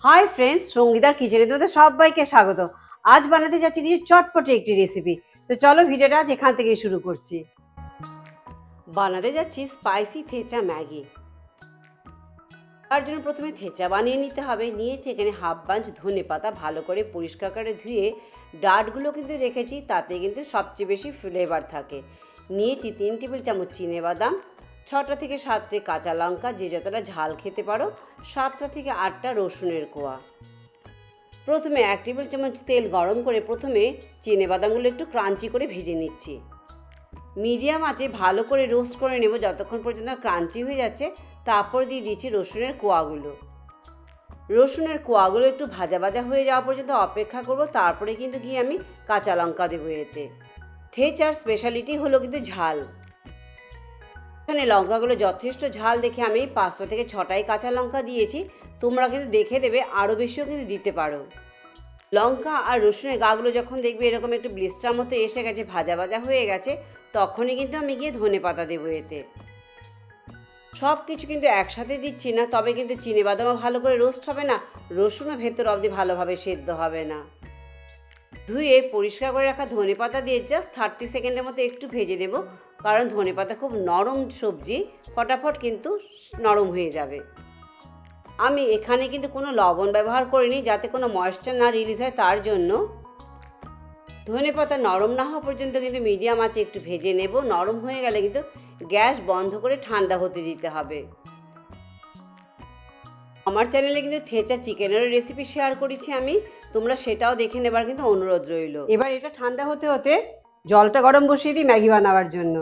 Hi friends, সঙ্গীতার কিচেনে তোমাদের সবাইকে স্বাগত। আজ বানাতে যাচ্ছি কিছু চটপটে একটি রেসিপি। তো চলো ভিডিওটা আজ এখান থেকে শুরু করছি। বানাতে যাচ্ছি স্পাইসি থেচা ম্যাগি। তার জন্য প্রথমে থেচা বানিয়ে নিতে হবে। নিয়েছি এখানে হাফ বাঞ্চ ধনে পাতা, ভালো করে পরিষ্কার করে ধুয়ে ডাঁটগুলো কিন্তু রেখেছি, তাতে কিন্তু সবচেয়ে বেশি ফ্লেভার থাকে। নিয়েছি 3 টেবিল চামচ চিনেবাদাম, 6টা থেকে 7টে কাঁচা লঙ্কা, যে যতটা ঝাল খেতে পারো, 7টা থেকে 8টা রসুনের কোয়া। প্রথমে 1 টেবিল চামচ তেল গরম করে প্রথমে চিনেবাদামগুলো একটু ক্রাঞ্চি করে ভেজে নিচ্ছি। মিডিয়াম আঁচে ভালো করে রোস্ট করে নেব যতক্ষণ পর্যন্ত ক্রাঞ্চি হয়ে যাচ্ছে। তারপর দিয়ে দিচ্ছি রসুনের কোয়াগুলো। রসুনের কোয়াগুলো একটু ভাজা ভাজা হয়ে যাওয়া পর্যন্ত অপেক্ষা করব। তারপরে কিন্তু গিয়ে আমি কাঁচা লঙ্কা দেবো এতে। থেচার স্পেশালিটি হলো কিন্তু ঝাল। এখানে লঙ্কাগুলো যথেষ্ট ঝাল দেখে আমি 5টা থেকে 6টাই কাঁচা লঙ্কা দিয়েছি। তোমরা কিন্তু দেখে দেবে, আরও বেশিও কিন্তু দিতে পারো। লঙ্কা আর রসুনের গাগুলো যখন দেখবে এরকম একটু ব্লিস্টার মতো এসে গেছে, ভাজা ভাজা হয়ে গেছে, তখনই কিন্তু আমি গিয়ে ধনে পাতা দেবো এতে। সব কিছু কিন্তু একসাথে দিচ্ছি না, তবে কিন্তু চিনেবাদামও ভালো করে রোস্ট হবে না, রসুনও ভেতর অবধি ভালোভাবে সেদ্ধ হবে না। ধুয়ে পরিষ্কার করে রাখা ধনে পাতা দিয়ে জাস্ট 30 সেকেন্ডের মতো একটু ভেজে নেব, কারণ ধনে পাতা খুব নরম সবজি, ফটাফট কিন্তু নরম হয়ে যাবে। আমি এখানে কিন্তু কোনো লবণ ব্যবহার করিনি, যাতে কোনো ময়েশ্চার না রিলিজ হয় তার জন্য। ধনে পাতা নরম না হওয়া পর্যন্ত কিন্তু মিডিয়াম আঁচে একটু ভেজে নেব। নরম হয়ে গেলে কিন্তু গ্যাস বন্ধ করে ঠান্ডা হতে দিতে হবে। আমার চ্যানেলে কিন্তু থেচা চিকেনেরও রেসিপি শেয়ার করেছি আমি, তোমরা সেটাও দেখে নেবার কিন্তু অনুরোধ রইল। এবার এটা ঠান্ডা হতে হতে জলটা গরম বসিয়ে দিই ম্যাগি বানাবার জন্য।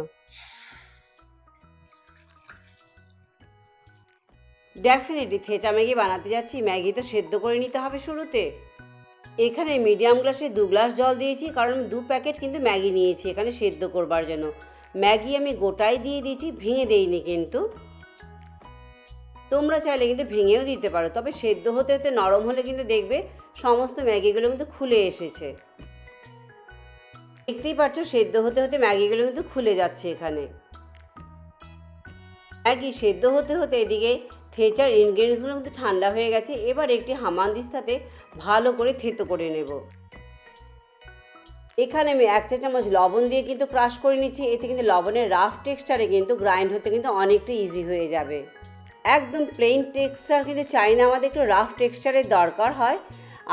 ডেফিনেটলি থেচা ম্যাগি বানাতে যাচ্ছি, ম্যাগি তো সেদ্ধ করে নিতে হবে শুরুতে। এখানে মিডিয়াম গ্লাসে 2 গ্লাস জল দিয়েছি, কারণ 2 প্যাকেট কিন্তু ম্যাগি নিয়েছি এখানে সেদ্ধ করবার জন্য। ম্যাগি আমি গোটাই দিয়ে দিয়েছি, ভেঙে দেইনি কিন্তু। তোমরা চাইলে কিন্তু ভেঙেও দিতে পারো, তবে সেদ্ধ হতে হতে নরম হলে কিন্তু দেখবে সমস্ত ম্যাগিগুলো কিন্তু খুলে এসেছে। দেখতেই পাচ্ছ সেদ্ধ হতে হতে ম্যাগিগুলো কিন্তু খুলে যাচ্ছে এখানে। ম্যাগি সেদ্ধ হতে হতে এদিকে থেচার ইনগ্রেডিয়েন্টসগুলো কিন্তু ঠান্ডা হয়ে গেছে। এবার একটি হামানদিস্তাতে ভালো করে থেতো করে নেব। এখানে আমি 1 চা চামচ লবণ দিয়ে কিন্তু ক্রাশ করে নিচ্ছি। এতে কিন্তু লবণের রাফ টেক্সচারে কিন্তু গ্রাইন্ড হতে কিন্তু অনেকটা ইজি হয়ে যাবে। একদম প্লেন টেক্সচার কিন্তু চাই না, আমাদের একটু রাফ টেক্সচারের দরকার হয়।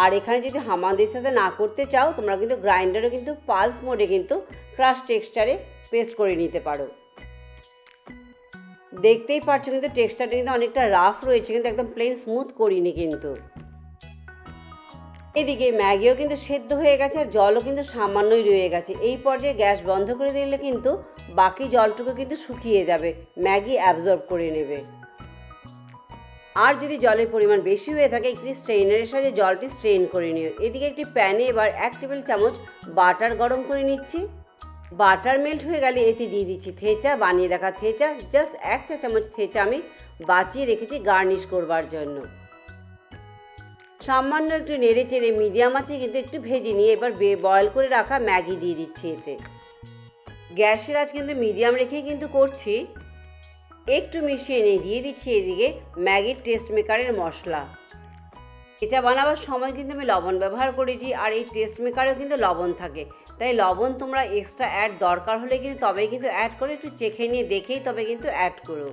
আর এখানে যদি হামানদিস্তাতে না করতে চাও, তোমরা কিন্তু গ্রাইন্ডারে কিন্তু পালস মোডে কিন্তু ক্রাশ টেক্সচারে পেস্ট করে নিতে পারো। দেখতেই পাচ্ছ কিন্তু টেক্সচারটা কিন্তু অনেকটা রাফ রয়েছে, কিন্তু একদম প্লেন স্মুথ করিনি কিন্তু। এদিকে ম্যাগিও কিন্তু সেদ্ধ হয়ে গেছে, আর জলও কিন্তু সামান্যই রয়ে গেছে। এই পর্যায়ে গ্যাস বন্ধ করে দিলে কিন্তু বাকি জলটুকু কিন্তু শুকিয়ে যাবে, ম্যাগি অ্যাবজর্ব করে নেবে। আর যদি জলের পরিমাণ বেশি হয়ে থাকে, একটি স্ট্রেইনারের সাথে জলটি স্ট্রেইন করে নিও। এদিকে একটি প্যানে এবার 1 টেবিল চামচ বাটার গরম করে নিচ্ছি। বাটার মেল্ট হয়ে গেলে এতে দিয়ে দিচ্ছি থেচা, বানিয়ে রাখা থেচা। জাস্ট 1 চা চামচ থেচা আমি বাঁচিয়ে রেখেছি গার্নিশ করবার জন্য। সামান্য একটু নেড়ে চেড়ে মিডিয়াম আঁচে কিন্তু একটু ভেজে নিয়ে এবার বয়েল করে রাখা ম্যাগি দিয়ে দিচ্ছি এতে। গ্যাসের আঁচ কিন্তু মিডিয়াম রেখেই কিন্তু করছি। একটু মিশিয়ে নিয়ে দিয়ে দিচ্ছি এদিকে ম্যাগির টেস্ট মেকারের মশলা। থেচা বানাবার সময় কিন্তু আমি লবণ ব্যবহার করেছি, আর এই টেস্ট মেকারেও কিন্তু লবণ থাকে, তাই লবণ তোমরা এক্সট্রা অ্যাড দরকার হলে কিন্তু তবেই কিন্তু অ্যাড করে, একটু চেখে নিয়ে দেখেই তবে কিন্তু অ্যাড করো।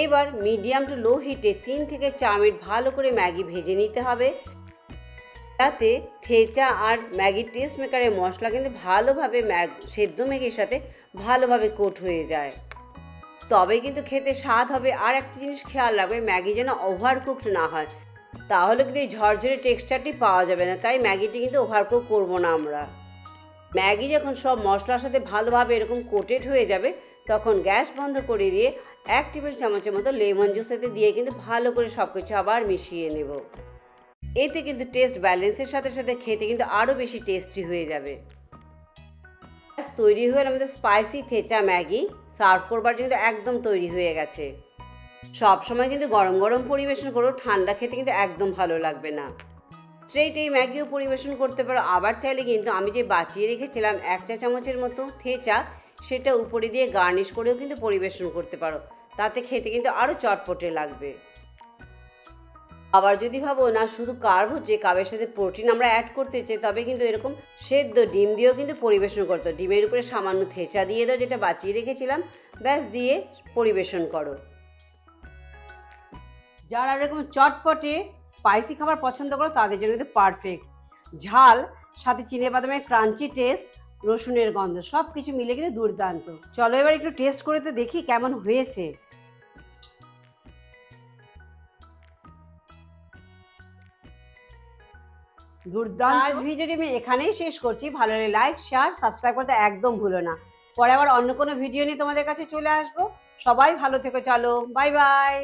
এবার মিডিয়াম টু লো হিটে 3 থেকে 4 মিনিট ভালো করে ম্যাগি ভেজে নিতে হবে, যাতে থেচা আর ম্যাগির টেস্ট মেকারের মশলা কিন্তু ভালোভাবে সেদ্ধ ম্যাগির সাথে ভালোভাবে কোট হয়ে যায়, তবে কিন্তু খেতে স্বাদ হবে। আর একটা জিনিস খেয়াল রাখবে, ম্যাগি যেন ওভারকুকড না হয়, তাহলে কিন্তু এই ঝরঝরে টেক্সচারটি পাওয়া যাবে না। তাই ম্যাগিটি কিন্তু ওভারকুক করবো না আমরা। ম্যাগি যখন সব মশলার সাথে ভালোভাবে এরকম কোটেড হয়ে যাবে, তখন গ্যাস বন্ধ করে দিয়ে 1 টেবিল চামচের মতো লেমন জুস এতে দিয়ে কিন্তু ভালো করে সব কিছু আবার মিশিয়ে নেব। এতে কিন্তু টেস্ট ব্যালেন্সের সাথে সাথে খেতে কিন্তু আরও বেশি টেস্টি হয়ে যাবে। তৈরি হয়ে গেল আমাদের স্পাইসি থেচা ম্যাগি। সার্ভ করবার জন্য একদম তৈরি হয়ে গেছে। সব সময় কিন্তু গরম গরম পরিবেশন করো, ঠান্ডা খেতে কিন্তু একদম ভালো লাগবে না। স্ট্রেইট এই ম্যাগিও পরিবেশন করতে পারো, আবার চাইলে কিন্তু আমি যে বাঁচিয়ে রেখেছিলাম 1 চা চামচের মতো থেচা, সেটা উপরে দিয়ে গার্নিশ করেও কিন্তু পরিবেশন করতে পারো, তাতে খেতে কিন্তু আরও চটপটে লাগবে। আবার যদি ভাবো না শুধু কার্ব হচ্ছে, কার্বের সাথে প্রোটিন আমরা অ্যাড করতে চাই, তবে কিন্তু এরকম সেদ্ধ ডিম দিয়েও কিন্তু পরিবেশন করতে। ডিমের উপরে সামান্য থেঁচা দিয়ে দাও, যেটা বাঁচিয়ে রেখেছিলাম, ব্যাস দিয়ে পরিবেশন করো। যারা এরকম চটপটে স্পাইসি খাবার পছন্দ করো তাদের জন্য কিন্তু পারফেক্ট। ঝাল, সাথে চিনেবাদামের ক্রাঞ্চি টেস্ট, রসুনের গন্ধ, সব কিছু মিলে কিন্তু দুর্দান্ত। চলো এবার একটু টেস্ট করে তো দেখি কেমন হয়েছে। দুর্দান্ত। আজ ভিডিওটি আমি এখানেই শেষ করছি। ভালো লাগলে লাইক, শেয়ার, সাবস্ক্রাইব করতে একদম ভুলো না। পরে আবার অন্য কোনো ভিডিও নিয়ে তোমাদের কাছে চলে আসবো। সবাই ভালো থেকো, চলো বাই বাই।